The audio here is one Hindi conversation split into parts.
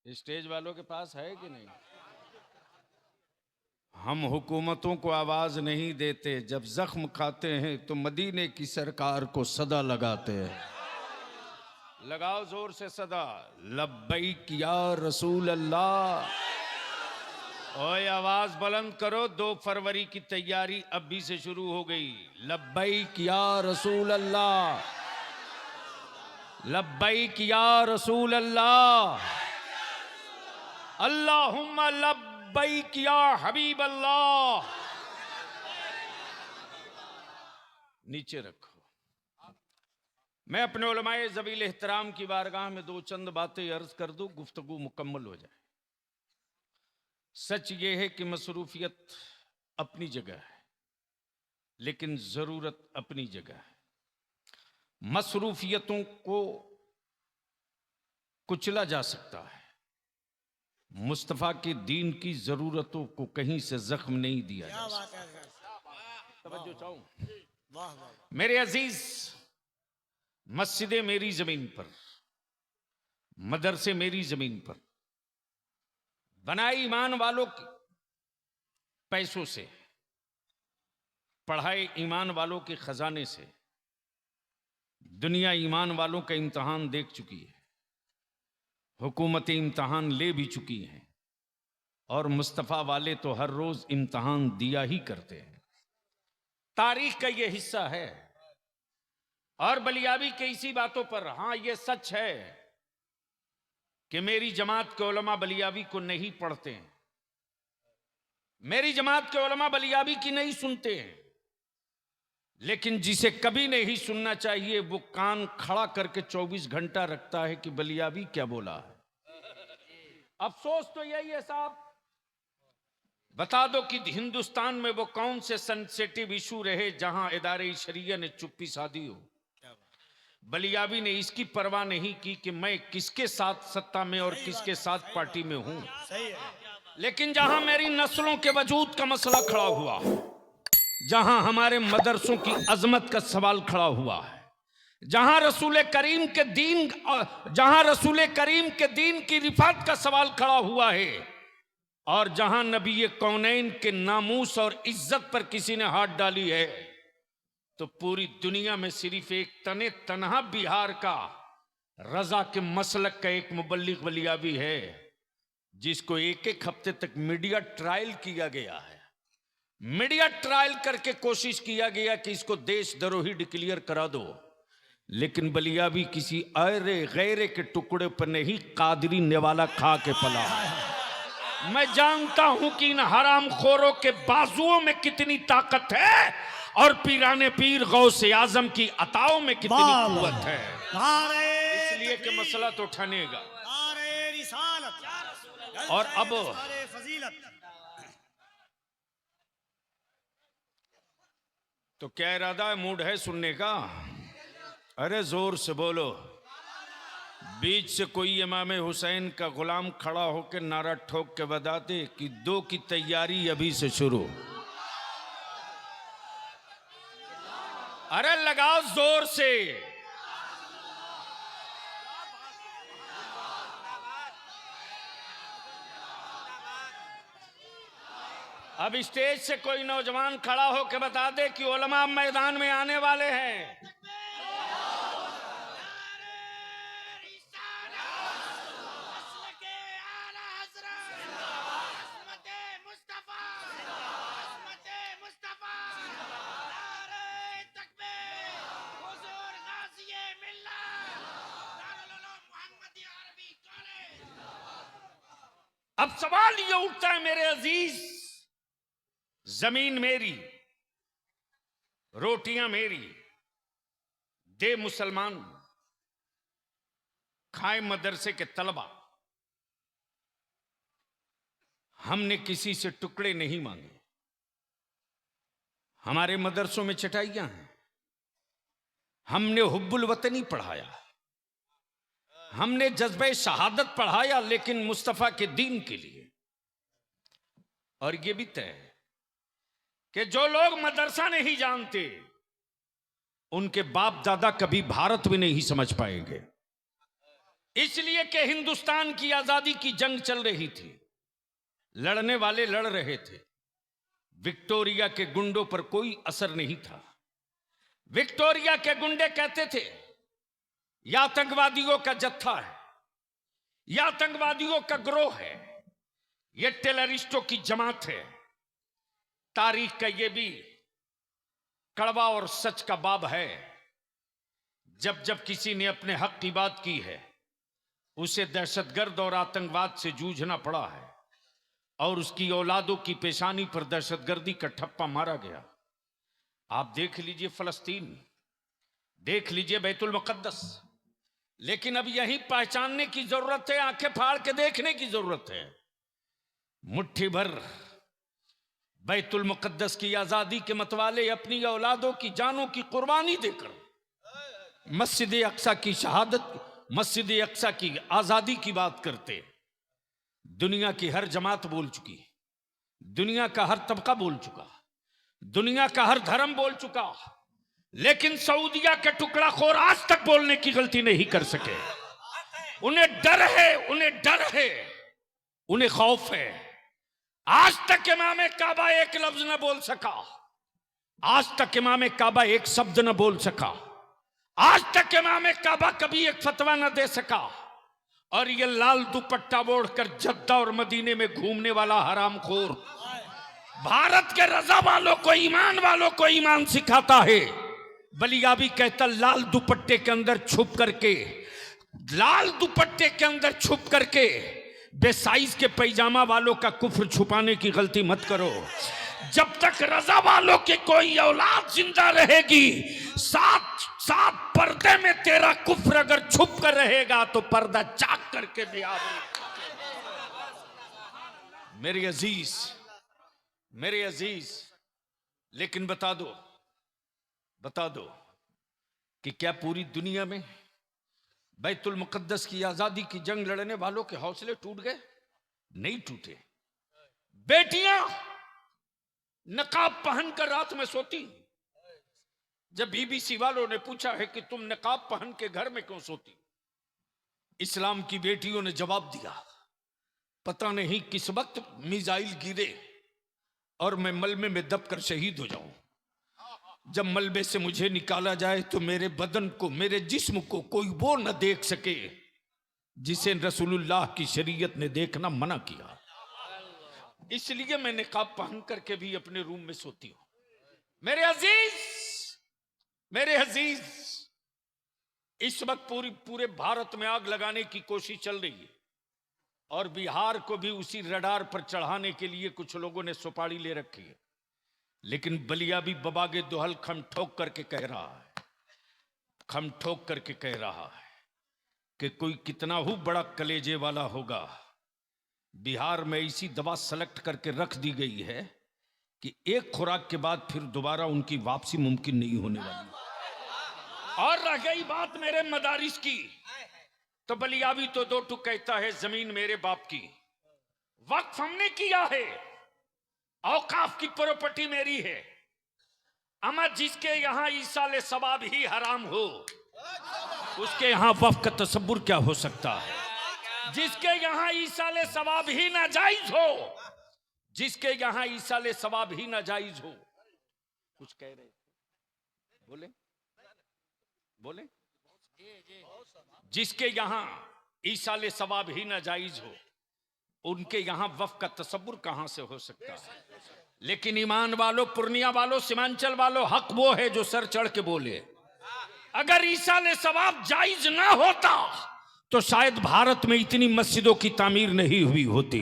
स्टेज वालों के पास है कि नहीं? हम हुकूमतों को आवाज नहीं देते, जब जख्म खाते हैं तो मदीने की सरकार को सदा लगाते हैं। लगाओ जोर से सदा, लब्बैक या रसूल अल्लाह। ओए आवाज बुलंद करो, 2 फरवरी की तैयारी अभी से शुरू हो गई। लब्बैक या रसूल अल्लाह, लब्बैक या रसूल अल्लाह, अल्लाहुम्मा लब्बैक या हबीब अल्लाह। नीचे रखो। मैं अपने उलमाए ज़बील एहतराम की बारगाह में 2 चंद बातें अर्ज कर दूं, गुफ्तगू मुकम्मल हो जाए। सच ये है कि मसरूफियत अपनी जगह है, लेकिन जरूरत अपनी जगह है। मसरूफियतों को कुचला जा सकता है, मुस्तफ़ा के दीन की जरूरतों को कहीं से जख्म नहीं दिया जा सकता। तवज्जो चाहूं मेरे अजीज, मस्जिदें मेरी जमीन पर, मदरसे मेरी जमीन पर, बनाए ईमान वालों के पैसों से, पढ़ाए ईमान वालों के खजाने से। दुनिया ईमान वालों का इम्तहान देख चुकी है, हुकूमतें इम्तहान ले भी चुकी हैं, और मुस्तफ़ा वाले तो हर रोज इम्तहान दिया ही करते हैं। तारीख का ये हिस्सा है। और बलियाबी के इसी बातों पर, हां ये सच है कि मेरी जमात के उलमा बलियाबी को नहीं पढ़ते हैं, मेरी जमात के उलमा बलियाबी की नहीं सुनते हैं, लेकिन जिसे कभी नहीं सुनना चाहिए वो कान खड़ा करके 24 घंटा रखता है कि बलियाबी क्या बोला है। अफसोस तो यही है साहब, बता दो कि हिंदुस्तान में वो कौन से सेंसिटिव इशू रहे जहां इदारे शरिया ने चुप्पी साधी हो। बलियाबी ने इसकी परवाह नहीं की कि मैं किसके साथ सत्ता में और किसके साथ पार्टी में हूं, लेकिन जहां मेरी नस्लों के वजूद का मसला खड़ा हुआ, जहां हमारे मदरसों की अजमत का सवाल खड़ा हुआ है, जहां रसूल करीम के दीन की रिफात का सवाल खड़ा हुआ है, और जहां नबी कौनैन के नामूस और इज्जत पर किसी ने हाथ डाली है, तो पूरी दुनिया में सिर्फ एक तनहा बिहार का रजा के मसलक का एक मुबल्लिग बलियाबी है, जिसको एक हफ्ते तक मीडिया ट्रायल किया गया है। मीडिया ट्रायल करके कोशिश किया गया कि इसको देशद्रोही डिक्लेयर करा दो, लेकिन बलियाबी किसी अरे गैरे के टुकड़े पर नहीं, कादरी नेवाला खा के पला है। मैं जानता हूं कि इन हराम खोरों के बाजुओं में कितनी ताकत है, और पीराने पीर गौसे आजम की अताओं में कितनी कुव्वत है। इसलिए कि मसला तो उठानेगा। और अब तो क्या इरादा है, मूड है सुनने का? अरे जोर से बोलो। बीच से कोई इमाम हुसैन का गुलाम खड़ा होकर नारा ठोक के बता दे कि 2 की तैयारी अभी से शुरू। अरे लगाओ जोर से। अब स्टेज से कोई नौजवान खड़ा होकर बता दे कि उलमा मैदान में आने वाले हैं। अब सवाल ये उठता है मेरे अजीज, जमीन मेरी, रोटियां मेरी, दे मुसलमान, खाए मदरसे के तलबा। हमने किसी से टुकड़े नहीं मांगे। हमारे मदरसों में चटाइयां हैं। हमने हुब्बुल वतनी पढ़ाया, हमने जज्बे शहादत पढ़ाया, लेकिन मुस्तफा के दीन के लिए। और यह भी तय है कि जो लोग मदरसा नहीं जानते, उनके बाप दादा कभी भारत में नहीं समझ पाएंगे। इसलिए कि हिंदुस्तान की आजादी की जंग चल रही थी, लड़ने वाले लड़ रहे थे। विक्टोरिया के गुंडों पर कोई असर नहीं था। विक्टोरिया के गुंडे कहते थे यह आतंकवादियों का जत्था है, यह आतंकवादियों का ग्रोह है, यह टेररिस्टों की जमात है। तारीख का यह भी कड़वा और सच का बाब है, जब जब किसी ने अपने हक की बात की है उसे दहशतगर्द और आतंकवाद से जूझना पड़ा है, और उसकी औलादों की पेशानी पर दहशतगर्दी का ठप्पा मारा गया। आप देख लीजिए फलस्तीन, देख लीजिए बैतुल मुकद्दस। लेकिन अब यही पहचानने की जरूरत है, आंखें फाड़ के देखने की जरूरत है। मुट्ठी भर बैतुल मुकद्दस की आजादी के मतवाले अपनी औलादों की जानों की कुर्बानी देकर मस्जिद अक्सा की शहादत, मस्जिद अक्सा की आजादी की बात करते। दुनिया की हर जमात बोल चुकी, दुनिया का हर तबका बोल चुका, दुनिया का हर धर्म बोल चुका, लेकिन सऊदिया के टुकड़ा खोर आज तक बोलने की गलती नहीं कर सके। उन्हें डर है, उन्हें डर है, उन्हें खौफ है। आज तक इमाम काबा एक लफ्ज न बोल सका, आज तक इमाम काबा एक शब्द न बोल सका, आज तक इमाम काबा कभी एक फतवा न दे सका। और ये लाल दुपट्टा ओढ़कर जद्दा और मदीने में घूमने वाला हरामखोर भारत के रजा वालों को, ईमान वालों को ईमान सिखाता है। बलियाबी कहता लाल दुपट्टे के अंदर छुप करके, लाल दुपट्टे के अंदर छुप करके बेसाइज के पैजामा वालों का कुफ्र छुपाने की गलती मत करो। जब तक रजा वालों की कोई औलाद जिंदा रहेगी, साथ साथ पर्दे में तेरा कुफ्र अगर छुप कर रहेगा तो पर्दा चाक करके भी आ। मेरे अजीज, मेरे अजीज, लेकिन बता दो कि क्या पूरी दुनिया में बैतुल मुकद्दस की आजादी की जंग लड़ने वालों के हौसले टूट गए? नहीं टूटे। बेटियां नकाब पहनकर रात में सोती। जब बीबीसी वालों ने पूछा है कि तुम नकाब पहन के घर में क्यों सोती, इस्लाम की बेटियों ने जवाब दिया, पता नहीं किस वक्त मिसाइल गिरे और मैं मलबे में दबकर शहीद हो जाऊं। जब मलबे से मुझे निकाला जाए तो मेरे बदन को, मेरे जिस्म को कोई वो न देख सके जिसे रसूलुल्लाह की शरीयत ने देखना मना किया। इसलिए मैं निकाब पहन करके भी अपने रूम में सोती हूं। मेरे अजीज, मेरे अजीज, इस वक्त पूरे भारत में आग लगाने की कोशिश चल रही है, और बिहार को भी उसी रडार पर चढ़ाने के लिए कुछ लोगों ने सुपारी ले रखी है। लेकिन बलिया भी बबागे दोहल खम ठोक करके कह रहा है, खम ठोक करके कह रहा है कि कोई कितना ही बड़ा कलेजे वाला होगा, बिहार में ऐसी दवा सेलेक्ट करके रख दी गई है कि एक खुराक के बाद फिर दोबारा उनकी वापसी मुमकिन नहीं होने वाली। और रह गई बात मेरे मदारिस की, तो बलियाबी तो दो टुक कहता है जमीन मेरे बाप की, वक्फ हमने किया है, औकाफ की प्रॉपर्टी मेरी है। अमा जिसके यहां ईसाले सवाब ही हराम हो, उसके यहां वक्फ का तसव्वुर क्या हो सकता है? जिसके यहां ईसाले सवाब ही नाजायज हो, जिसके यहां ईसाले सवाब ही नाजायज हो। कुछ कह रहे, बोले बोले। जिसके यहां ईसाले सवाब ही नाजायज हो, उनके यहां वक्फ का तसव्वुर कहां से हो सकता है? लेकिन ईमान वालों, पूर्णिया वालों, सीमांचल वालों, हक वो है जो सर चढ़ के बोले। अगर ईसाले सवाब जायज ना होता तो शायद भारत में इतनी मस्जिदों की तामीर नहीं हुई होती।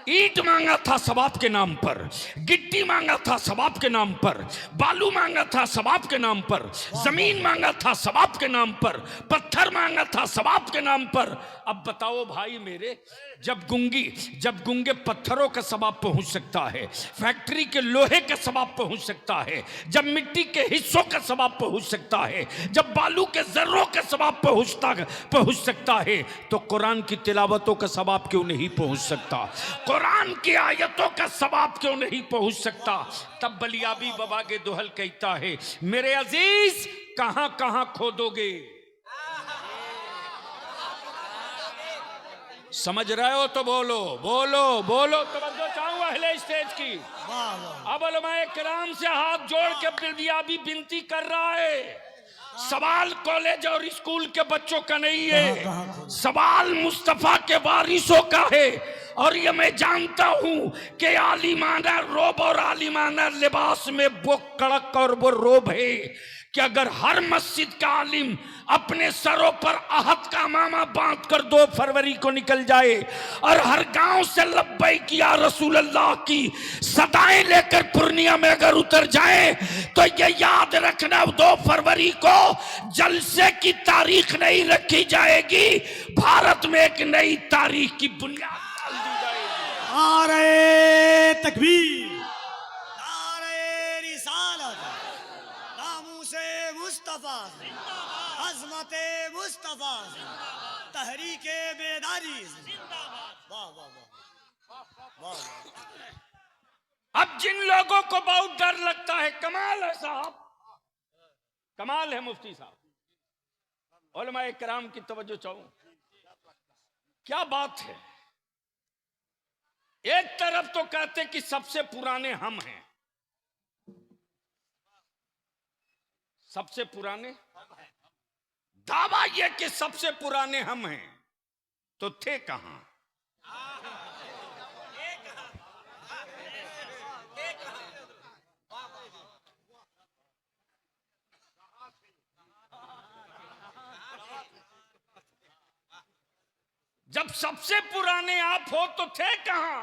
ईंट मांगा था सवाब के नाम पर, गिट्टी मांगा था सवाब के नाम पर, बालू मांगा था सवाब के नाम पर, जमीन मांगा था सवाब के नाम पर, पत्थर मांगा था सवाब के नाम पर। अब बताओ भाई मेरे, जब गूंगे पत्थरों का सवाब पहुंच सकता है, फैक्ट्री के लोहे का सवाब पहुंच सकता है, जब मिट्टी के हिस्सों का सवाब पहुंच सकता है, जब बालू के जर्रों का सवाब पहुंच सकता है, तो कुरान की तिलावतों का सवाब क्यों नहीं पहुंच सकता? कुरान की आयतों का सवाब क्यों नहीं पहुंच सकता? तब बलियाबी बबागे दोहल कहता है, मेरे अजीज कहां कहां खोदोगे? समझ रहे हो तो बोलो बोलो बोलो। तवज्जो चाहूंगा अहले स्टेज की। अब उलमाए किराम से हाथ जोड़ के बिरदियाबी विनती कर रहा है। सवाल कॉलेज और स्कूल के बच्चों का नहीं है, सवाल मुस्तफा के वारिसों का है। और ये मैं जानता हूं कि आलिमाना रोब और आलिमाना लिबास में वो कड़क और वो रोब है कि अगर हर मस्जिद का आलिम अपने सरों पर आहत का मामा बांध कर 2 फरवरी को निकल जाए और हर गांव से लब्बैक या रसूल अल्लाह की सदाएं लेकर पूर्णिया में अगर उतर जाए तो ये याद रखना 2 फरवरी को जलसे की तारीख नहीं रखी जाएगी, भारत में एक नई तारीख की बुनियाद डाल दी जाएगी। नारे तकबीर, नारे रिसालत, नामूसे मुस्तफा, अज़मते मुस्तफा, तहरीके बेदारी। वाह वाह वाह वाह। अब जिन लोगों को बहुत डर लगता है, कमाल है साहब, कमाल है मुफ्ती साहब, उलमाए किराम की तवज्जो चाहूं, क्या बात है। एक तरफ तो कहते कि सबसे पुराने हम हैं, सबसे पुराने, दावा यह कि सबसे पुराने हम हैं, तो थे कहां? जब सबसे पुराने आप हो तो थे कहां?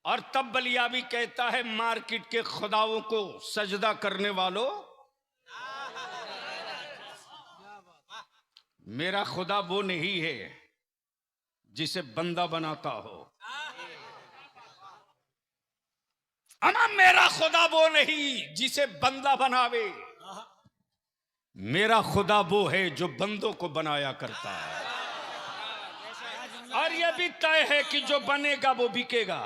और तब बलियाबी कहता है मार्केट के खुदाओं को सजदा करने वालों, मेरा खुदा वो नहीं है जिसे बंदा बनाता हो। अमा मेरा खुदा वो नहीं जिसे बंदा बनावे, मेरा खुदा वो है जो बंदों को बनाया करता है। और यह भी तय है कि जो बनेगा वो बिकेगा।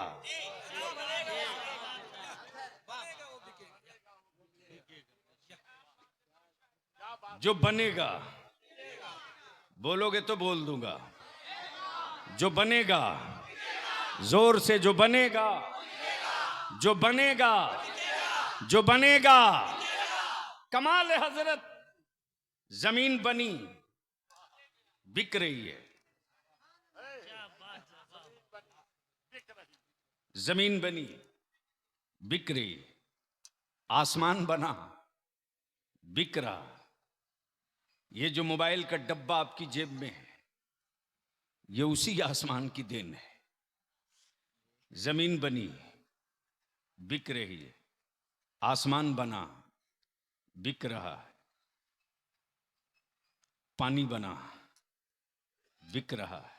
जो बनेगा, बोलोगे तो बोल दूंगा, जो बनेगा, जोर से, जो बनेगा, जो बनेगा, जो बनेगा। कमाल है हजरत, जमीन बनी, बिक रही है। जमीन बनी, बिक रही, आसमान बना, बिक रहा। ये जो मोबाइल का डब्बा आपकी जेब में है, ये उसी आसमान की देन है। जमीन बनी, बिक रही है, आसमान बना, बिक रहा है, पानी बना, बिक रहा है।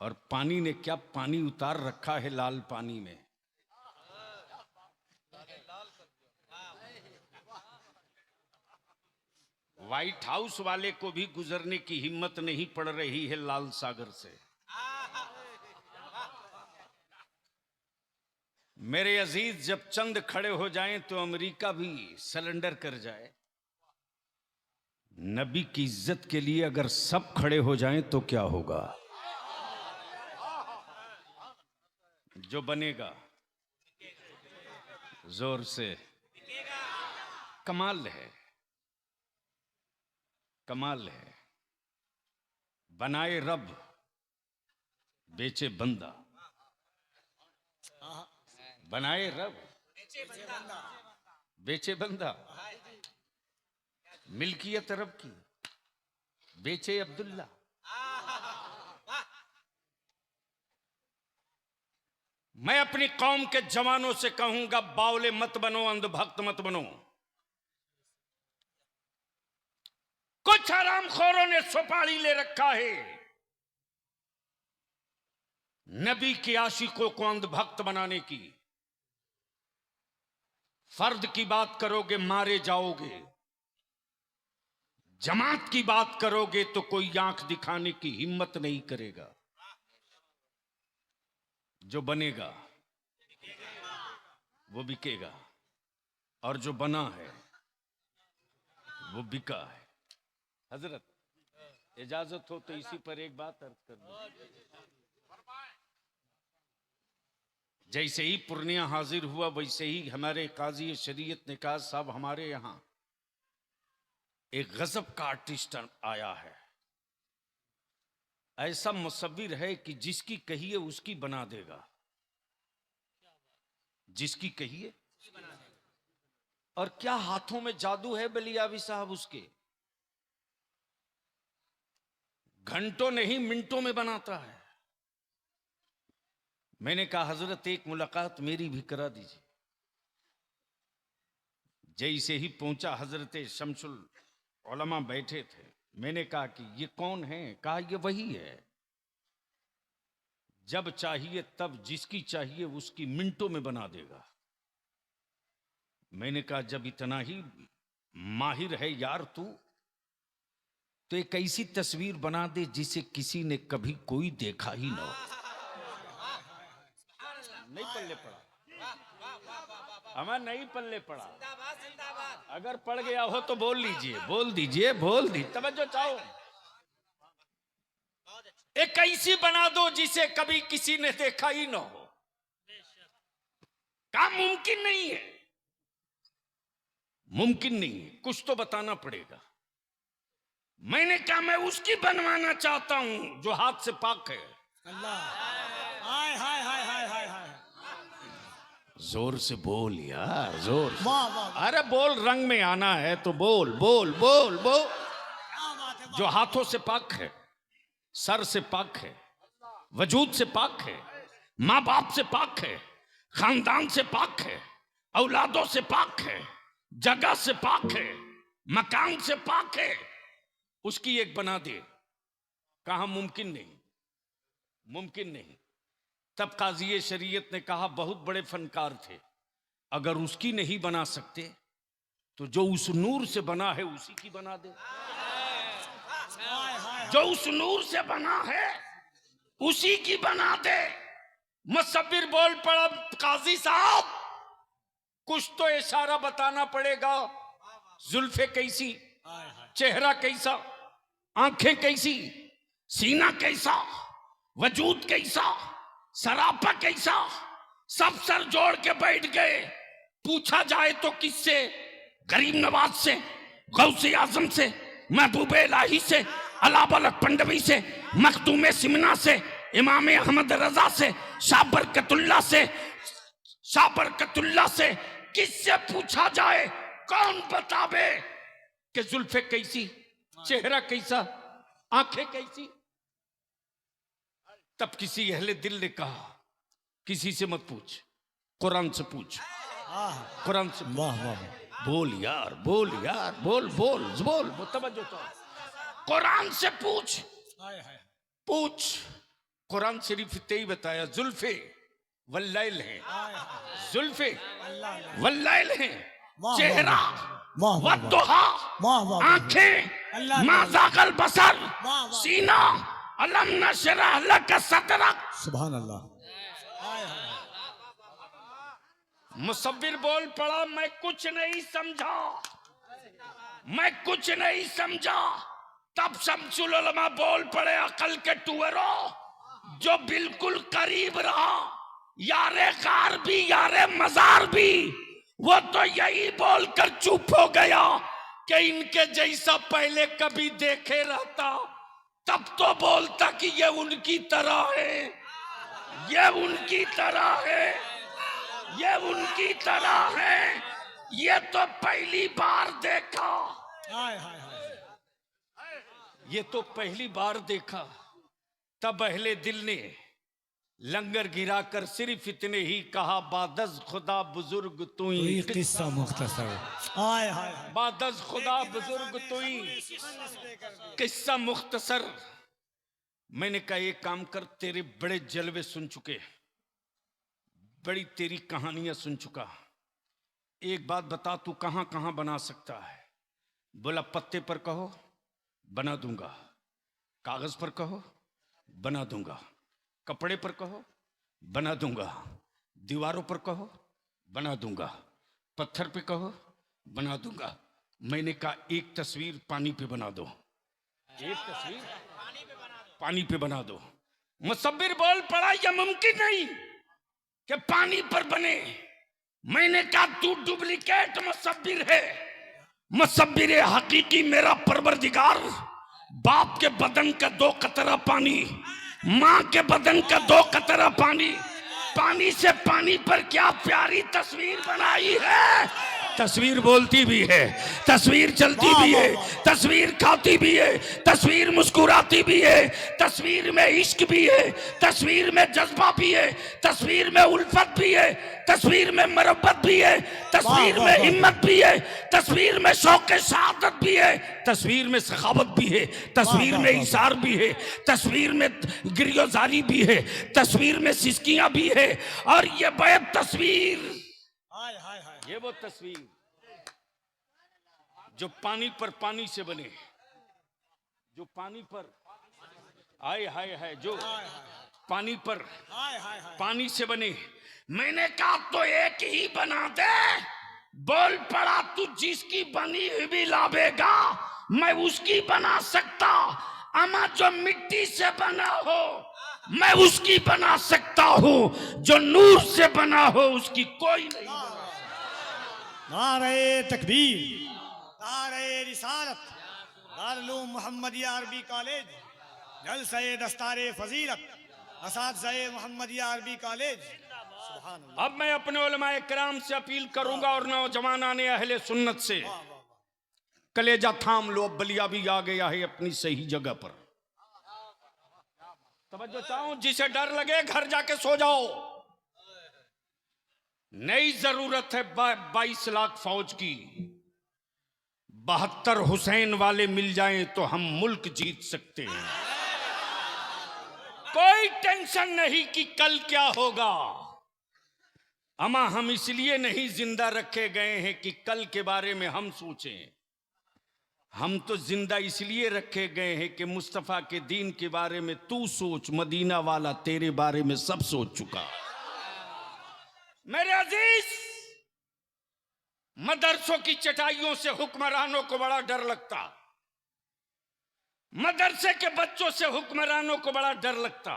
और पानी ने क्या पानी उतार रखा है लाल पानी में। व्हाइट हाउस वाले को भी गुजरने की हिम्मत नहीं पड़ रही है लाल सागर से। मेरे अजीज, जब चंद खड़े हो जाएं तो अमेरिका भी सरेंडर कर जाए। नबी की इज्जत के लिए अगर सब खड़े हो जाएं तो क्या होगा? जो बनेगा, जोर से, कमाल है, कमाल है। बनाए रब, बेचे बंदा। बनाए रब, बेचे बंदा। मिल्कियत रब की, बेचे अब्दुल्ला। मैं अपनी कौम के जवानों से कहूंगा, बावले मत बनो, अंधभक्त मत बनो। कुछ हरामखोरों ने सुपारी ले रखा है, नबी के आशिकों को अंधभक्त बनाने की। फर्द की बात करोगे मारे जाओगे, जमात की बात करोगे तो कोई आंख दिखाने की हिम्मत नहीं करेगा। जो बनेगा वो बिकेगा, और जो बना है वो बिका है। हजरत, इजाजत हो तो इसी पर एक बात अर्ज कर दूं। जैसे ही पूर्णिया हाजिर हुआ वैसे ही हमारे काजी शरीयत ने कहा साहब हमारे यहाँ एक गजब का आर्टिस्ट आया है, ऐसा मुसव्विर है कि जिसकी कहिए उसकी बना देगा, जिसकी कहिए। और क्या हाथों में जादू है बलियावी साहब उसके, घंटों नहीं मिनटों में बनाता है। मैंने कहा हजरत एक मुलाकात मेरी भी करा दीजिए। जैसे ही पहुंचा हजरत शमसुल उलमा बैठे थे, मैंने कहा कि ये कौन है? कहा ये वही है, जब चाहिए तब जिसकी चाहिए उसकी मिनटों में बना देगा। मैंने कहा जब इतना ही माहिर है यार तू, तो एक ऐसी तस्वीर बना दे जिसे किसी ने कभी कोई देखा ही ना हो। नहीं पल्ले पड़ा, हमें नहीं पल्ले पड़ा। अगर पड़ गया हो तो बोल लीजिए, बोल दीजिए, बोल दीजिए, तवज्जो चाहो। एक ऐसी बना दो जिसे कभी किसी ने देखा ही ना हो। काम मुमकिन नहीं है, मुमकिन नहीं है, कुछ तो बताना पड़ेगा। मैंने कहा मैं उसकी बनवाना चाहता हूं जो हाथ से पाक है। अल्लाह, हाय हाय हाय हाय हाय हाय, जोर से बोल यार, जोर से। वाह वाह, अरे बोल, रंग में आना है तो बोल बोल बोल बोल। क्या बात है। जो हाथों से पाक है, सर से पाक है, वजूद से पाक है, माँ बाप से पाक है, खानदान से पाक है, औलादों से पाक है, जगह से पाक है, मकान से पाक है, उसकी एक बना दे। कहा मुमकिन नहीं, मुमकिन नहीं। तब काजी शरीयत ने कहा बहुत बड़े फनकार थे, अगर उसकी नहीं बना सकते तो जो उस नूर से बना है उसी की बना दे। जो उस नूर से बना है उसी की बना दे। मुसव्विर बोल पड़ा, काजी साहब कुछ तो इशारा बताना पड़ेगा। जुल्फे कैसी, चेहरा कैसा, आंखें कैसी, सीना कैसा, वजूद कैसा, सरापा कैसा, सब सर जोड़ के बैठ गए। पूछा जाए तो किससे? गरीब नवाज से, गौसे आजम से, महबूबे इलाही से, अलाबलक पंडवी से, मखदूमे सिमना से, इमाम अहमद रजा से, शाह बरकतुल्ला से, शाह बरकतुल्ला से, किससे पूछा जाए? कौन बतावे कि जुल्फे कैसी, चेहरा कैसा, आंखें कैसी? तब किसी अहले दिल ने कहा किसी से मत पूछ, कुरान से पूछ, कुरान से। वाह वाह, बोल यार, बोल यार, बोल बोल बोल, तवज्जो तो। कुरान से पूछ, पूछ। कुरान शरीफ ते ही बताया, जुल्फे वल्लैल हैं, जुल्फे वल्लैल हैं, चेहरा वद्दुहा, आंखें माज़ागल बसर, सीना अलम नशरह लक सदरक। सुभान अल्लाह। मुसव्विर बोल पड़ा, मैं कुछ नहीं समझा, मैं कुछ नहीं समझा। तब शमसुल उलमा बोल पड़े, अकल के टुअरो, जो बिल्कुल करीब रहा, यारे गार भी यारे मजार भी, वो तो यही बोलकर चुप हो गया कि इनके जैसा पहले कभी देखे रहता तब तो बोलता कि ये उनकी तरह है, ये उनकी तरह है, ये उनकी तरह है, ये तो पहली बार देखा, ये तो पहली बार देखा। तब अहले दिल ने लंगर गिराकर सिर्फ इतने ही कहा, बादज खुदा बुजुर्ग तू ही, किस्सा मुख्तसर। हाय हाय, बादज खुदा बुजुर्ग तू ही, किस्सा मुख्तसर। मैंने कहा एक काम कर, तेरे बड़े जलवे सुन चुके, बड़ी तेरी कहानियां सुन चुका, एक बात बता, तू कहां कहां बना सकता है? बोला पत्ते पर कहो बना दूंगा, कागज पर कहो बना दूंगा, कपड़े पर कहो बना दूंगा, दीवारों पर कहो बना दूंगा, पत्थर पे कहो बना दूंगा। मैंने कहा एक तस्वीर पानी पे बना दो। एक तस्वीर पानी पे बना दो। मुसव्विर बोल पड़ा यह मुमकिन नहीं कि पानी पर बने। मैंने कहा तू डुप्लीकेट मुसव्विर है। मुसव्विर हकीकी मेरा परवरदिगार। बाप के बदन का 2 कतरा पानी, माँ के बदन का 2 कतरा पानी, पानी से पानी पर क्या प्यारी तस्वीर बनाई है। तस्वीर बोलती भी है, तस्वीर चलती भी है, तस्वीर खाती भी है, तस्वीर मुस्कुराती भी है, तस्वीर में इश्क भी है, तस्वीर में जज्बा भी है, तस्वीर में उल्फत भी है, तस्वीर में मोहब्बत भी है, तस्वीर में हिम्मत भी है, तस्वीर में शौक शहादत भी है, तस्वीर में सखावत भी है, तस्वीर में इशार भी है, तस्वीर में गिरियोजारी भी है, तस्वीर में सिसकियां भी है। और ये बेब तस्वीर, हाय हाय हाय, ये वो तस्वीर जो पानी पर पानी से बने, जो पानी पर आए हाय हाय, जो पानी पर हाय हाय हाय। पानी से बने। मैंने कहा तो एक ही बना दे। बोल पड़ा तू जिसकी बनी हुई भी लावेगा मैं उसकी बना सकता, अमा जो मिट्टी से बना हो मैं उसकी बना सकता हूं, जो नूर से बना हो उसकी कोई नहीं। नारे तकबीर, नारे रिसालत, दारुल मोहम्मदिया अरबी कॉलेज, जलसे दस्तारे फजीलत, असातिज़ाए मोहम्मदिया अरबी कॉलेज। सुभान अल्लाह। अब मैं अपने उलमाए किराम से अपील करूंगा और नौजवान आने अहले सुन्नत से, कलेजा थाम लो, अब बलिया भी आ गया है अपनी सही जगह पर। तवज्जो चाहूं, जिसे डर लगे घर जाके सो जाओ। नई जरूरत है 22 लाख फौज की। 72 हुसैन वाले मिल जाएं तो हम मुल्क जीत सकते हैं। कोई टेंशन नहीं कि कल क्या होगा। अमा हम इसलिए नहीं जिंदा रखे गए हैं कि कल के बारे में हम सोचें। हम तो जिंदा इसलिए रखे गए हैं कि मुस्तफा के दीन के बारे में तू सोच, मदीना वाला तेरे बारे में सब सोच चुका। मेरे अजीज, मदरसों की चटाइयों से हुक्मरानों को बड़ा डर लगता, मदरसे के बच्चों से हुक्मरानों को बड़ा डर लगता।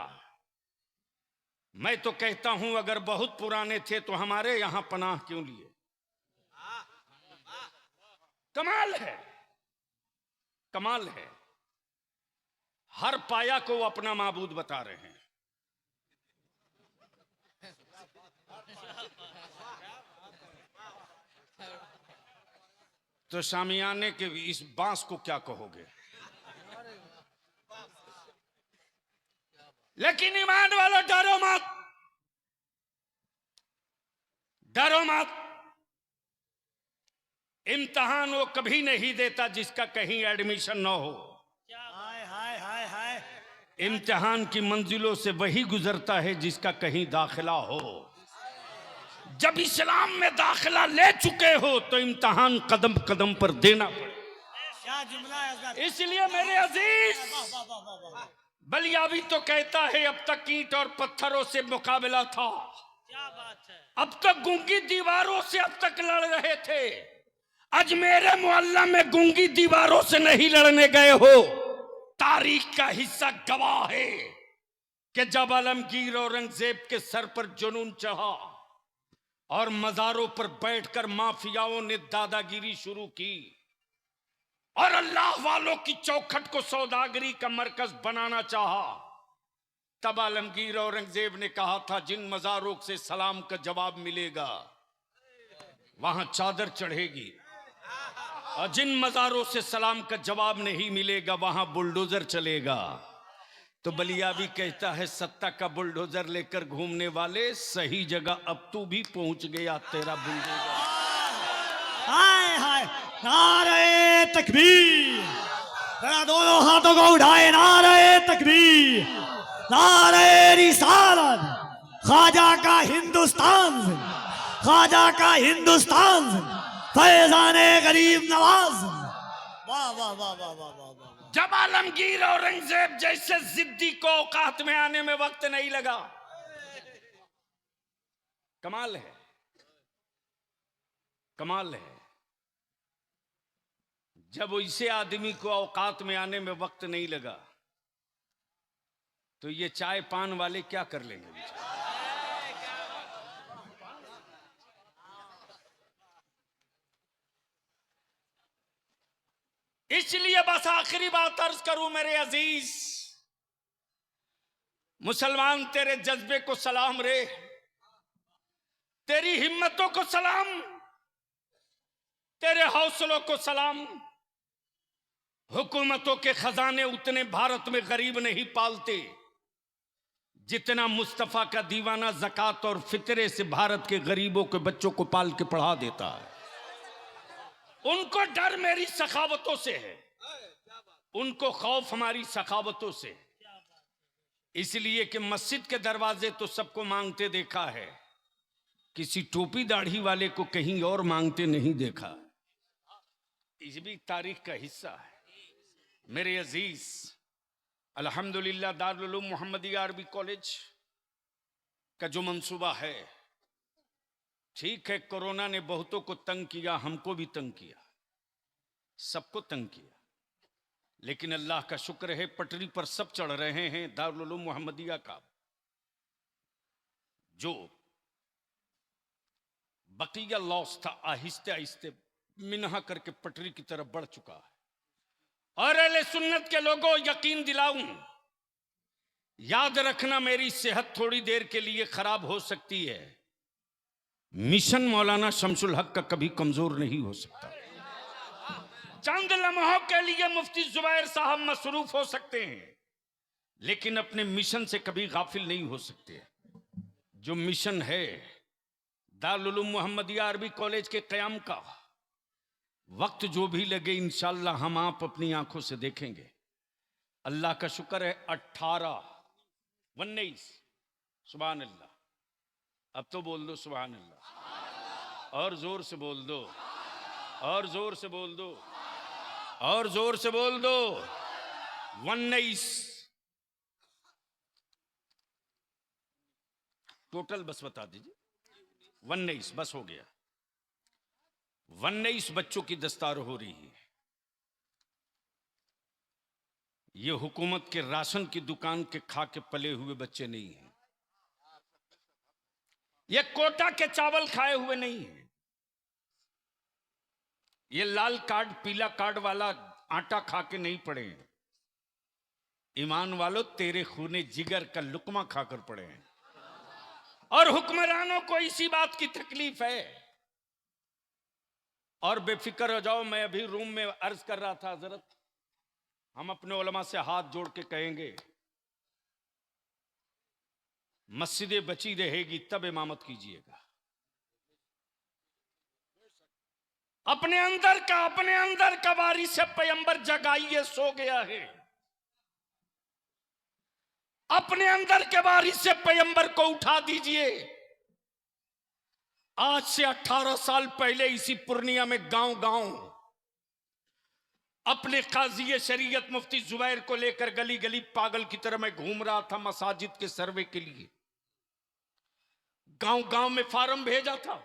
मैं तो कहता हूं अगर बहुत पुराने थे तो हमारे यहां पनाह क्यों लिए। कमाल है, कमाल है। हर पाया को वो अपना माबूद बता रहे हैं। तो शामियाने के इस बांस को क्या कहोगे। लेकिन ईमान वालों, डरो मत, डरो मत। इम्तिहान वो कभी नहीं देता जिसका कहीं एडमिशन ना हो। हाय हाय हाय हाय। इम्तिहान की मंजिलों से वही गुजरता है जिसका कहीं दाखिला हो। जब इस्लाम में दाखिला ले चुके हो तो इम्तिहान कदम कदम पर देना पड़े। क्या जुमला है हज़रत। इसलिए मेरे अजीज, वाह वाह वाह वाह वाह। बलियावी तो कहता है अब तक ईंट और पत्थरों से मुकाबला था, क्या बात है। अब तक गूंगी दीवारों से अब तक लड़ रहे थे। आज मेरे मोहल्ला में गूंगी दीवारों से नहीं लड़ने गए हो। तारीख का हिस्सा गवाह है कि जब आलमगीर औरंगजेब के सर पर जुनून चढ़ा और मजारों पर बैठकर माफियाओं ने दादागिरी शुरू की और अल्लाह वालों की चौखट को सौदागरी का मरकज बनाना चाहा, तब आलमगीर औरंगजेब ने कहा था जिन मजारों से सलाम का जवाब मिलेगा वहां चादर चढ़ेगी, और जिन मजारों से सलाम का जवाब नहीं मिलेगा वहां बुलडोजर चलेगा। तो बलिया भी कहता है सत्ता का बुलडोजर लेकर घूमने वाले, सही जगह अब तू भी पहुंच गया, तेरा बुलडोजर। हाय हाय। नारे तकबीर, जरा दोनों हाथों को उठाए। नारे तकबीर, नारे रिसालत। ख्वाजा का हिंदुस्तान, ख्वाजा का हिंदुस्तान, फैजाने गरीब नवाज। वाह वाह वाह वाह वाह वाह वाह। जब आलमगीर औरंगजेब जैसे जिद्दी को औकात में आने में वक्त नहीं लगा। कमाल है, कमाल है। जब इसे आदमी को औकात में आने में वक्त नहीं लगा तो ये चाय पान वाले क्या कर लेंगे बेचारे? इसलिए बस आखिरी बात अर्ज करूं मेरे अजीज मुसलमान, तेरे जज्बे को सलाम रे, तेरी हिम्मतों को सलाम, तेरे हौसलों को सलाम। हुकूमतों के खजाने उतने भारत में गरीब नहीं पालते जितना मुस्तफा का दीवाना ज़कात और फितरे से भारत के गरीबों के बच्चों को पाल के पढ़ा देता है। उनको डर मेरी सखावतों से है, उनको खौफ हमारी सखावतों से। इसलिए कि मस्जिद के दरवाजे तो सबको मांगते देखा है, किसी टोपी दाढ़ी वाले को कहीं और मांगते नहीं देखा। इस भी तारीख का हिस्सा है मेरे अजीज। अल्हम्दुलिल्लाह दारुल उलूम मोहम्मदिया अरबी कॉलेज का जो मंसूबा है, ठीक है, कोरोना ने बहुतों को तंग किया, हमको भी तंग किया, सबको तंग किया, लेकिन अल्लाह का शुक्र है पटरी पर सब चढ़ रहे हैं। दारुल उलूम मोहम्मदिया का जो बकिया लॉस था आहिस्ते आहिस्ते मिनहा करके पटरी की तरफ बढ़ चुका है। और अहले सुन्नत के लोगों, यकीन दिलाऊं, याद रखना मेरी सेहत थोड़ी देर के लिए खराब हो सकती है, मिशन मौलाना शमसुल हक का कभी कमजोर नहीं हो सकता। चंद लम्हों के लिए मुफ्ती जुबैर साहब मसरूफ हो सकते हैं, लेकिन अपने मिशन से कभी गाफिल नहीं हो सकते। जो मिशन है दारुल उलूम मोहम्मदिया अरबी कॉलेज के क़याम का, वक्त जो भी लगे इंशाअल्लाह हम आप अपनी आंखों से देखेंगे। अल्लाह का शुक्र है 19 सुभान अल्लाह। अब तो बोल दो सुभान अल्लाह, और जोर से बोल दो, और जोर से बोल दो, और जोर से बोल दो। 19 टोटल बस बता दीजिए, 19 बस हो गया। 19 बच्चों की दस्तार हो रही है। ये हुकूमत के राशन की दुकान के खा के पले हुए बच्चे नहीं हैं, ये कोटा के चावल खाए हुए नहीं हैं, ये लाल कार्ड पीला कार्ड वाला आटा खा के नहीं पड़े हैं। ईमान वालों, तेरे खूने जिगर का लुकमा खाकर पड़े हैं। और हुक्मरानों को इसी बात की तकलीफ है। और बेफिक्र हो जाओ, मैं अभी रूम में अर्ज कर रहा था, हजरत हम अपने उलमा से हाथ जोड़ के कहेंगे मस्जिदें बची रहेगी तब इमामत कीजिएगा। अपने अंदर का वारिस से पैगंबर जगाइए, सो गया है। अपने अंदर के वारिस से पैगंबर को उठा दीजिए। आज से 18 साल पहले इसी पूर्णिया में गांव गांव अपने काजी शरीयत मुफ्ती जुबैर को लेकर गली गली पागल की तरह मैं घूम रहा था मसाजिद के सर्वे के लिए। गांव गांव में फार्म भेजा था,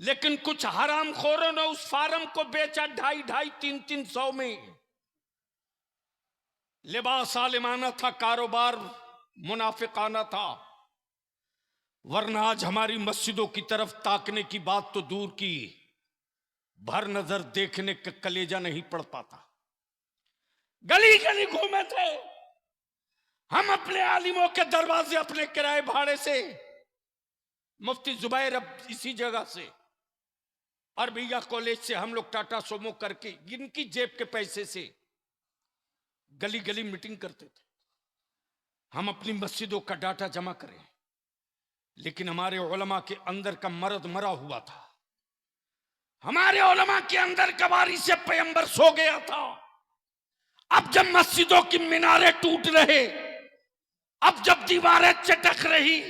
लेकिन कुछ हराम खोरों ने उस फार्म को बेचा 250-300 में। लिबास आलिमाना था, कारोबार मुनाफिकाना था, वरना आज हमारी मस्जिदों की तरफ ताकने की बात तो दूर की, भर नजर देखने का कलेजा नहीं पड़ पाता। गली गली घूमे थे हम, अपने आलिमों के दरवाजे अपने किराए भाड़े से, मुफ्ती जुबैर अब इसी जगह से, अरबिया कॉलेज से हम लोग टाटा सोमो करके इनकी जेब के पैसे से गली गली मीटिंग करते थे। हम अपनी मस्जिदों का डाटा जमा करें, लेकिन हमारे उलमा के अंदर का मर्द मरा हुआ था। हमारे उलमा के अंदर का वारिस से पैगंबर सो गया था। अब जब मस्जिदों की मीनारें टूट रहे, अब जब दीवारें चटक रही,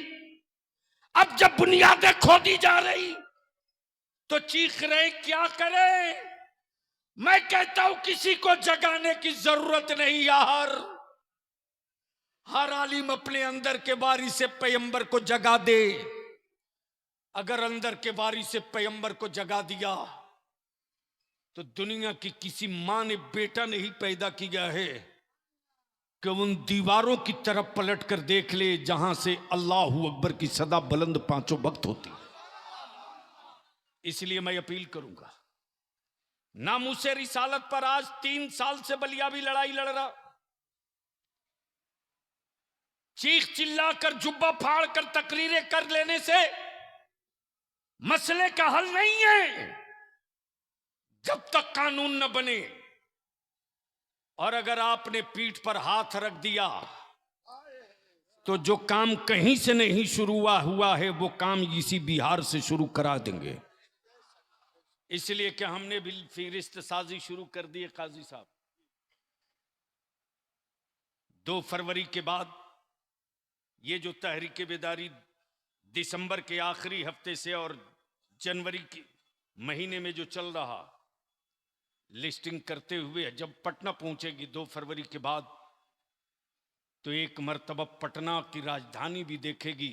अब जब बुनियादें खोदी जा रही, तो चीख रहे क्या करें। मैं कहता हूं किसी को जगाने की जरूरत नहीं यार। हर आलिम अपने अंदर के वारिस से पैगंबर को जगा दे। अगर अंदर के वारिस से पैगंबर को जगा दिया तो दुनिया की किसी मां ने बेटा नहीं पैदा किया है कि उन दीवारों की तरफ पलट कर देख ले जहां से अल्लाहू अकबर की सदा बुलंद पांचों वक्त होती है। इसलिए मैं अपील करूंगा, नामूसे रिसालत पर आज 3 साल से बलियाबी लड़ाई लड़ रहा, चीख चिल्लाकर जुब्बा फाड़ कर तकरीरें कर लेने से मसले का हल नहीं है जब तक कानून न बने। और अगर आपने पीठ पर हाथ रख दिया तो जो काम कहीं से नहीं शुरू हुआ है वो काम इसी बिहार से शुरू करा देंगे। इसलिए कि हमने भी फिरिस्त साजी शुरू कर दी है। काजी साहब, 2 फरवरी के बाद ये जो तहरीक बेदारी दिसंबर के आखिरी हफ्ते से और जनवरी के महीने में जो चल रहा, लिस्टिंग करते हुए जब पटना पहुंचेगी 2 फरवरी के बाद, तो एक मर्तबा पटना की राजधानी भी देखेगी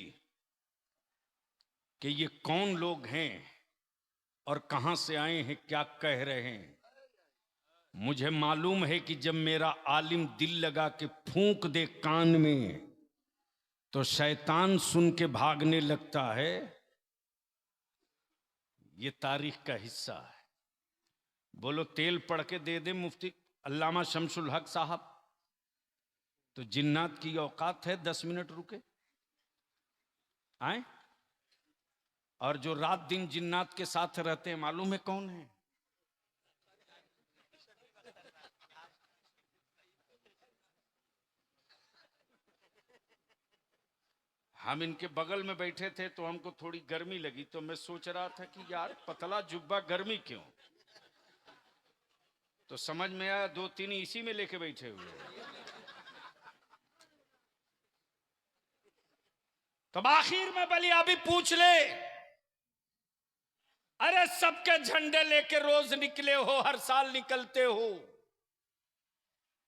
कि ये कौन लोग हैं और कहां से आए हैं, क्या कह रहे हैं। मुझे मालूम है कि जब मेरा आलिम दिल लगा के फूंक दे कान में तो शैतान सुन के भागने लगता है। ये तारीख का हिस्सा है। बोलो तेल पढ़ के दे दे मुफ्ती अल्लामा शमसुल हक साहब तो जिन्नात की औकात है 10 मिनट रुके आए। और जो रात दिन जिन्नात के साथ रहते हैं मालूम है कौन है? हम इनके बगल में बैठे थे तो हमको थोड़ी गर्मी लगी, तो मैं सोच रहा था कि यार पतला जुब्बा गर्मी क्यों, तो समझ में आया 2-3 इसी में लेके बैठे हुए। तब आखिर में बलियाबी पूछ ले, अरे सबके झंडे लेके रोज निकले हो, हर साल निकलते हो,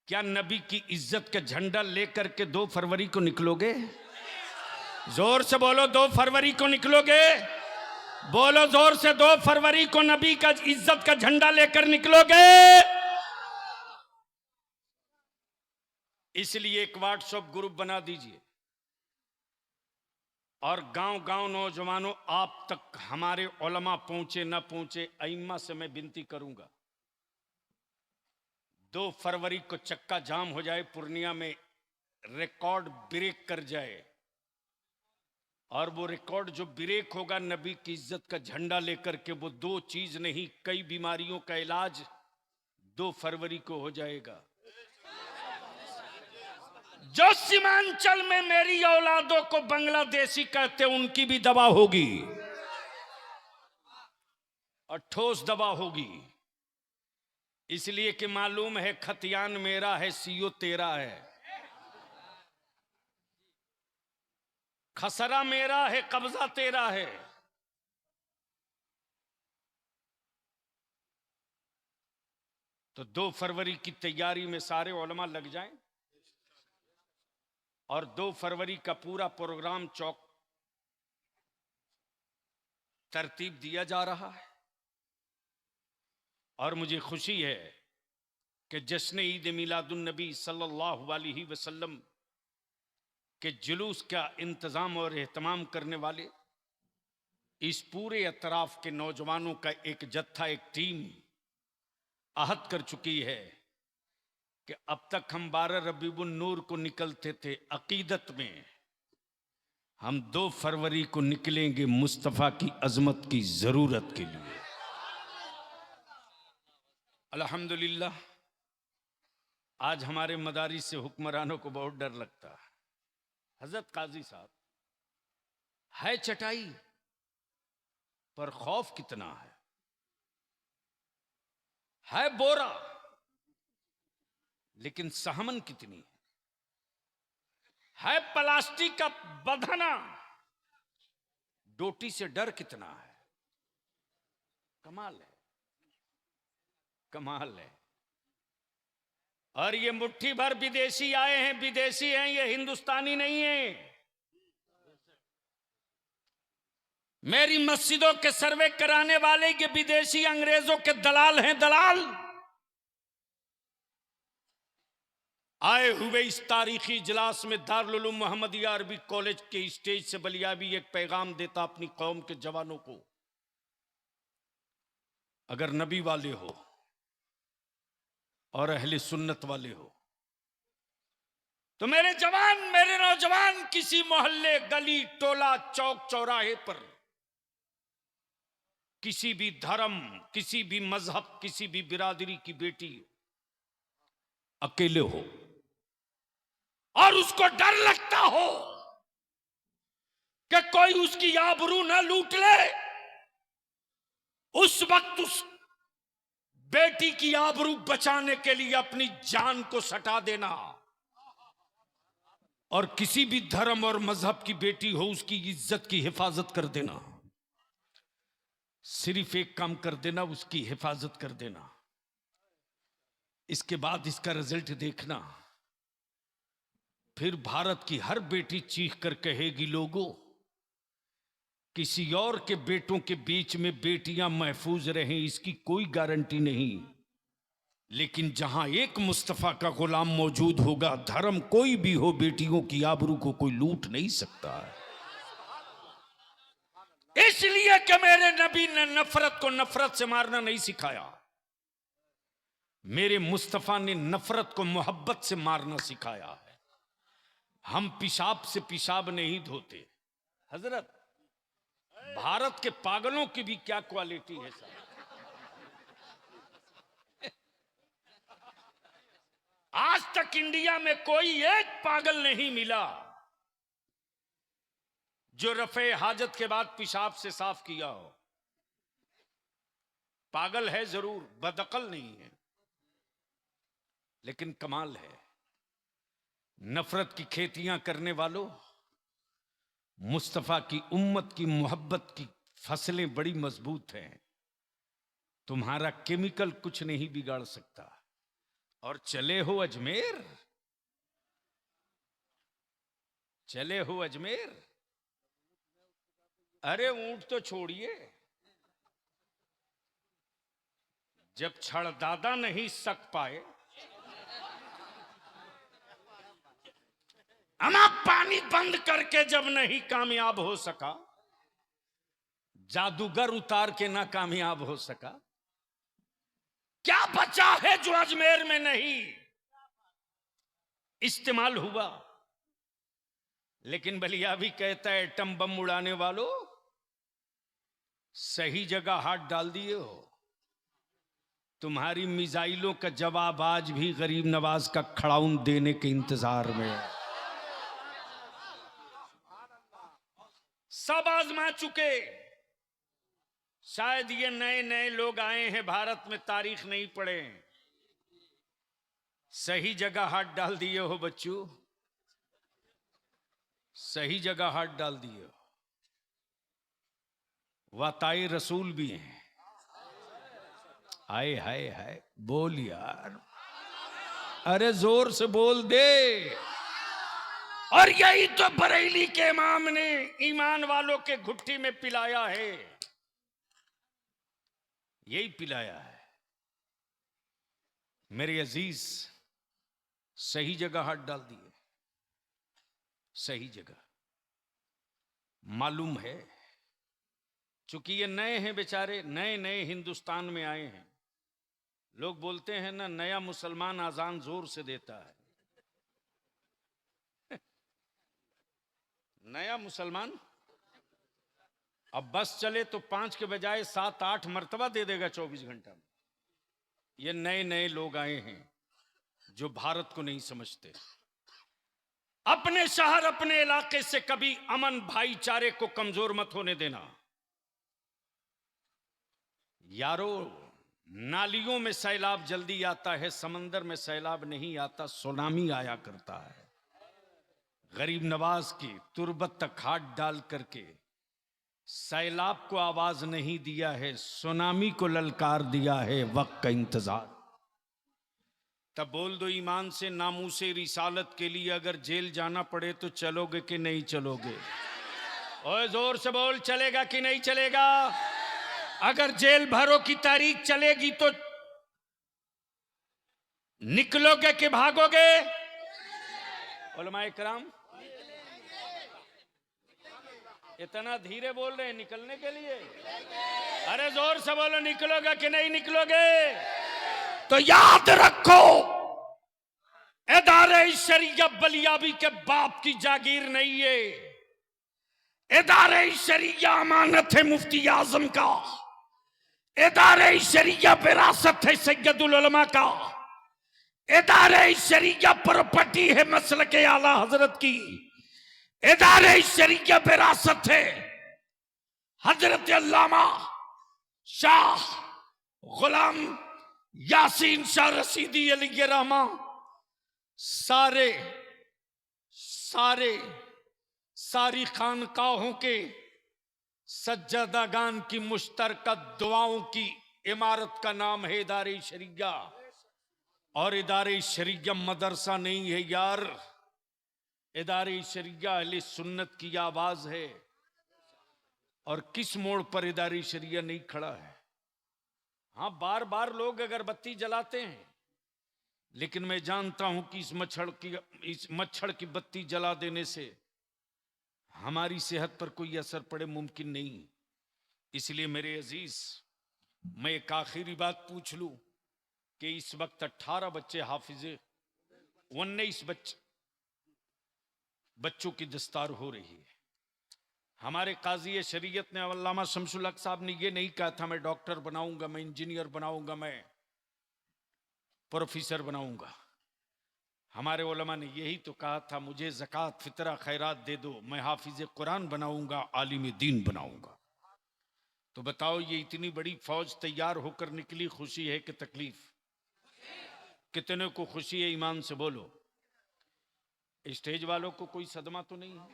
क्या नबी की इज्जत का झंडा लेकर के 2 फरवरी को निकलोगे? जोर से बोलो 2 फरवरी को निकलोगे? बोलो जोर से 2 फरवरी को नबी का इज्जत का झंडा लेकर निकलोगे? इसलिए एक व्हाट्सएप ग्रुप बना दीजिए और गांव-गांव नौजवानों आप तक हमारे उलमा पहुंचे ना पहुंचे, अइम्मा से मैं विनती करूंगा 2 फरवरी को चक्का जाम हो जाए, पूर्णिया में रिकॉर्ड ब्रेक कर जाए, और वो रिकॉर्ड जो ब्रेक होगा नबी की इज्जत का झंडा लेकर के, वो 2 चीज नहीं कई बीमारियों का इलाज 2 फरवरी को हो जाएगा। जो सीमांचल में मेरी औलादों को बांग्लादेशी कहते उनकी भी दवा होगी और ठोस दवा होगी। इसलिए कि मालूम है खतियान मेरा है, सीओ तेरा है, खसरा मेरा है, कब्जा तेरा है। तो 2 फरवरी की तैयारी में सारे उलमा लग जाएं और 2 फरवरी का पूरा प्रोग्राम चौक तरतीब दिया जा रहा है। और मुझे खुशी है कि जश्न ईद मिलादुन नबी सल्लल्लाहु अलैहि वसल्लम के जुलूस का इंतजाम और एहतमाम करने वाले इस पूरे अतराफ के नौजवानों का एक जत्था, एक टीम आहद कर चुकी है कि अब तक हम 12 रबीउन नूर को निकलते थे अकीदत में, हम 2 फरवरी को निकलेंगे मुस्तफ़ा की अजमत की जरूरत के लिए। अल्हम्दुलिल्लाह आज हमारे मदारिस से हुक्मरानों को बहुत डर लगता है। हजरत काजी साहब, है चटाई पर खौफ कितना है बोरा लेकिन सहमन कितनी है प्लास्टिक का बंधना, डोटी से डर कितना है। कमाल है, कमाल है। और ये मुट्ठी भर विदेशी आए हैं, विदेशी हैं, ये हिंदुस्तानी नहीं है। मेरी मस्जिदों के सर्वे कराने वाले ये विदेशी अंग्रेजों के दलाल हैं, दलाल। आए हुए इस तारीखी इजलास में दारुल उलूम मोहम्मदिया अरबी कॉलेज के स्टेज से बलियाबी एक पैगाम देता अपनी कौम के जवानों को। अगर नबी वाले हो और अहले सुन्नत वाले हो तो मेरे जवान, मेरे नौजवान, किसी मोहल्ले, गली, टोला, चौक, चौराहे पर किसी भी धर्म, किसी भी मजहब, किसी भी बिरादरी की बेटी अकेले हो और उसको डर लगता हो कि कोई उसकी आबरू ना लूट ले, उस वक्त उस बेटी की आबरू बचाने के लिए अपनी जान को सटा देना। और किसी भी धर्म और मजहब की बेटी हो, उसकी इज्जत की हिफाजत कर देना। सिर्फ एक काम कर देना, उसकी हिफाजत कर देना। इसके बाद इसका रिजल्ट देखना। फिर भारत की हर बेटी चीख कर कहेगी, लोगों, किसी और के बेटों के बीच में बेटियां महफूज रहें इसकी कोई गारंटी नहीं, लेकिन जहां एक मुस्तफा का गुलाम मौजूद होगा, धर्म कोई भी हो, बेटियों की आबरू को कोई लूट नहीं सकता है। इसलिए कि मेरे नबी ने नफरत को नफरत से मारना नहीं सिखाया, मेरे मुस्तफा ने नफरत को मोहब्बत से मारना सिखाया है। हम पेशाब से पेशाब नहीं धोते। हजरत, भारत के पागलों की भी क्या क्वालिटी है साहब। आज तक इंडिया में कोई एक पागल नहीं मिला जो रफे हाजत के बाद पेशाब से साफ किया हो। पागल है जरूर, बदअकल नहीं है, लेकिन कमाल है। नफरत की खेतियां करने वालों, मुस्तफा की उम्मत की मोहब्बत की फसलें बड़ी मजबूत हैं। तुम्हारा केमिकल कुछ नहीं बिगाड़ सकता। और चले हो अजमेर, चले हो अजमेर, अरे ऊंट तो छोड़िए, जब छड़दादा नहीं सक पाए, अमा पानी बंद करके जब नहीं कामयाब हो सका, जादूगर उतार के ना कामयाब हो सका, क्या बचा है जो अजमेर में नहीं इस्तेमाल हुआ। लेकिन बलिया भी कहता है, एटम बम उड़ाने वालों, सही जगह हाथ डाल दिए हो। तुम्हारी मिसाइलों का जवाब आज भी गरीब नवाज का खड़ाउन देने के इंतजार में है। सब आजमा चुके, शायद ये नए नए लोग आए हैं भारत में, तारीख नहीं पढ़े। सही जगह हाथ डाल दिए हो बच्चों, सही जगह हाथ डाल दिए हो। वाताए रसूल भी हैं। हाय हाय हाय, बोल यार, अरे जोर से बोल दे। और यही तो बरेली के इमाम ने ईमान वालों के घुट्टी में पिलाया है, यही पिलाया है। मेरे अजीज, सही जगह हाथ डाल दिए, सही जगह। मालूम है, चूंकि ये नए हैं बेचारे, नए नए हिंदुस्तान में आए हैं। लोग बोलते हैं ना, नया मुसलमान आजान जोर से देता है। नया मुसलमान अब बस चले तो 5 के बजाय 7-8 मर्तबा दे देगा 24 घंटा में। ये नए नए लोग आए हैं जो भारत को नहीं समझते। अपने शहर, अपने इलाके से कभी अमन भाईचारे को कमजोर मत होने देना। यारो, नालियों में सैलाब जल्दी आता है, समंदर में सैलाब नहीं आता, सुनामी आया करता है। गरीब नवाज की तुरबत तक हाथ डाल करके सैलाब को आवाज नहीं दिया है, सुनामी को ललकार दिया है। वक्त का इंतजार। तब बोल दो ईमान से, नामूसे रिसालत के लिए अगर जेल जाना पड़े तो चलोगे कि नहीं चलोगे? ओए जोर से बोल, चलेगा कि नहीं चलेगा? अगर जेल भरो की तारीख चलेगी तो निकलोगे कि भागोगे? उलमाए किराम इतना धीरे बोल रहे हैं निकलने के लिए। अरे जोर से बोलो, निकलोगे कि नहीं निकलोगे? तो याद रखो, इदारे शरिया बलियाबी के बाप की जागीर नहीं है। इदारे शरिया अमानत है मुफ्ती आजम का। इदारे शरिया विरासत है सैयदुल उलमा का। इदारे शरिया प्रॉपर्टी है मसलक आला हजरत की। इदारे शरिया विरासत है हजरत अल्लामा शाह गुलाम यासीन शाह रसीदी अलैहि रहमा। सारी खानकाहों के सज्जादागान की मुश्तरका दुआओं की इमारत का नाम है इदारे शरिया। और इदारे शरिया मदरसा नहीं है यार, इदारे शरिया अहले सुन्नत की आवाज है। और किस मोड़ पर इदारे शरिया नहीं खड़ा है? हाँ, बार बार लोग अगरबत्ती जलाते हैं, लेकिन मैं जानता हूं कि इस मच्छर की बत्ती जला देने से हमारी सेहत पर कोई असर पड़े मुमकिन नहीं। इसलिए मेरे अजीज, मैं एक आखिरी बात पूछ लूं कि इस वक्त 18 बच्चे हाफिजे, 19 बच्चों की दस्तार हो रही है। हमारे काजी शरीयत ने अल्लामा शमसुल हक साहब ने ये नहीं कहा था मैं डॉक्टर बनाऊंगा, मैं इंजीनियर बनाऊंगा, मैं प्रोफेसर बनाऊंगा। हमारे उलमा ने यही तो कहा था, मुझे ज़कात फितरा खैरात दे दो, मैं हाफिज कुरान बनाऊंगा, आलिम दीन बनाऊंगा। तो बताओ, ये इतनी बड़ी फौज तैयार होकर निकली, खुशी है कि तकलीफ? कितने को खुशी है? ईमान से बोलो। स्टेज वालों को कोई सदमा तो नहीं है?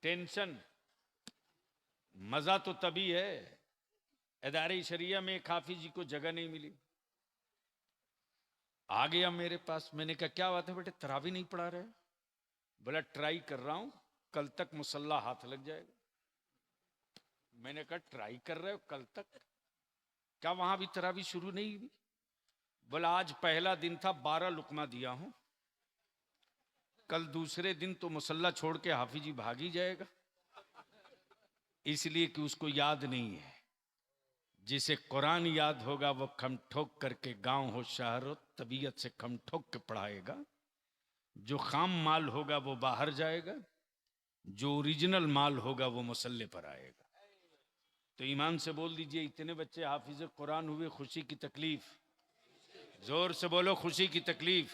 टेंशन? मजा तो तभी है, इदारे शरिया में एक हाफिज जी को जगह नहीं मिली। आ गया मेरे पास, मैंने कहा क्या बात है बेटे, तरावी नहीं पढ़ा रहे? बोला ट्राई कर रहा हूं, कल तक मुसल्ला हाथ लग जाएगा। मैंने कहा ट्राई कर रहे हो कल तक? क्या वहां भी तरावी शुरू नहीं हुई? बोला आज पहला दिन था, 12 लुकमा दिया हूं, कल दूसरे दिन तो मुसल्ला छोड़ के हाफिजी भाग ही जाएगा। इसलिए कि उसको याद नहीं है। जिसे कुरान याद होगा वो खम ठोक करके, गांव हो शहर हो, तबीयत से खम ठोक के पढ़ाएगा। जो खाम माल होगा वो बाहर जाएगा, जो ओरिजिनल माल होगा वो मुसल्ले पर आएगा। तो ईमान से बोल दीजिए, इतने बच्चे हाफिज कुरान हुए, खुशी की तकलीफ? जोर से बोलो, खुशी की तकलीफ?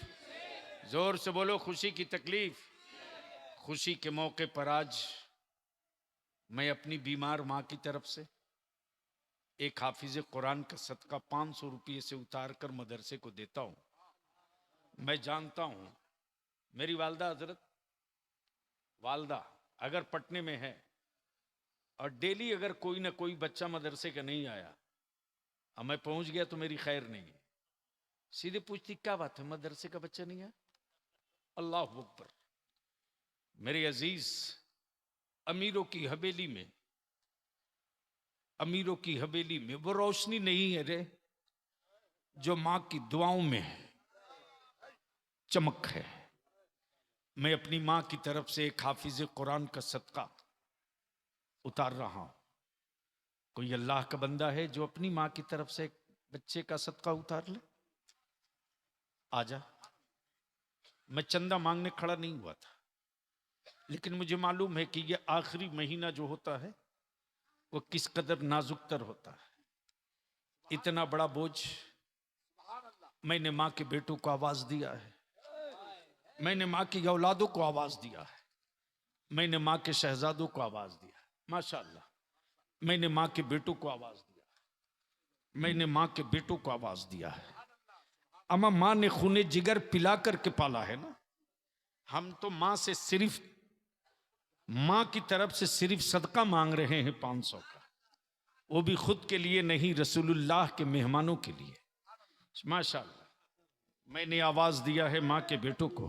जोर से बोलो, खुशी की तकलीफ? खुशी के मौके पर आज मैं अपनी बीमार माँ की तरफ से एक हाफिज कुरान का सदका 500 रुपये से उतार कर मदरसे को देता हूं। मैं जानता हूं मेरी वालदा हजरत, वालदा अगर पटने में है और डेली अगर कोई ना कोई बच्चा मदरसे का नहीं आया और मैं पहुंच गया तो मेरी खैर नहीं है। सीधे पूछती क्या बात है, मदरसे का बच्चा नहीं आया? अल्लाह अकबर। मेरे अजीज, अमीरों की हवेली में वो रोशनी नहीं है रे जो मां की दुआओं में चमक है। मैं अपनी मां की तरफ से एक हाफिज कुरान का सदका उतार रहा हूं। कोई अल्लाह का बंदा है जो अपनी मां की तरफ से एक बच्चे का सदका उतार ले? आजा। मैं चंदा मांगने खड़ा नहीं हुआ था, लेकिन मुझे मालूम है कि यह आखिरी महीना जो होता है वो किस कदर नाजुकतर होता है। इतना बड़ा बोझ मैंने मां के बेटों को आवाज दिया है, मैंने मां की औलादों को आवाज दिया है, मैंने मां के शहजादों को आवाज दिया है। माशाअल्लाह, मैंने मां के बेटों को आवाज दिया है, मैंने मां के बेटों को आवाज दिया है। अमा मां ने खूने जिगर पिला करके पाला है ना। हम तो मां से सिर्फ, मां की तरफ से सिर्फ सदका मांग रहे हैं 500 का, वो भी खुद के लिए नहीं, रसूलुल्लाह के मेहमानों के लिए। माशाअल्लाह, मैंने आवाज दिया है मां के बेटों को।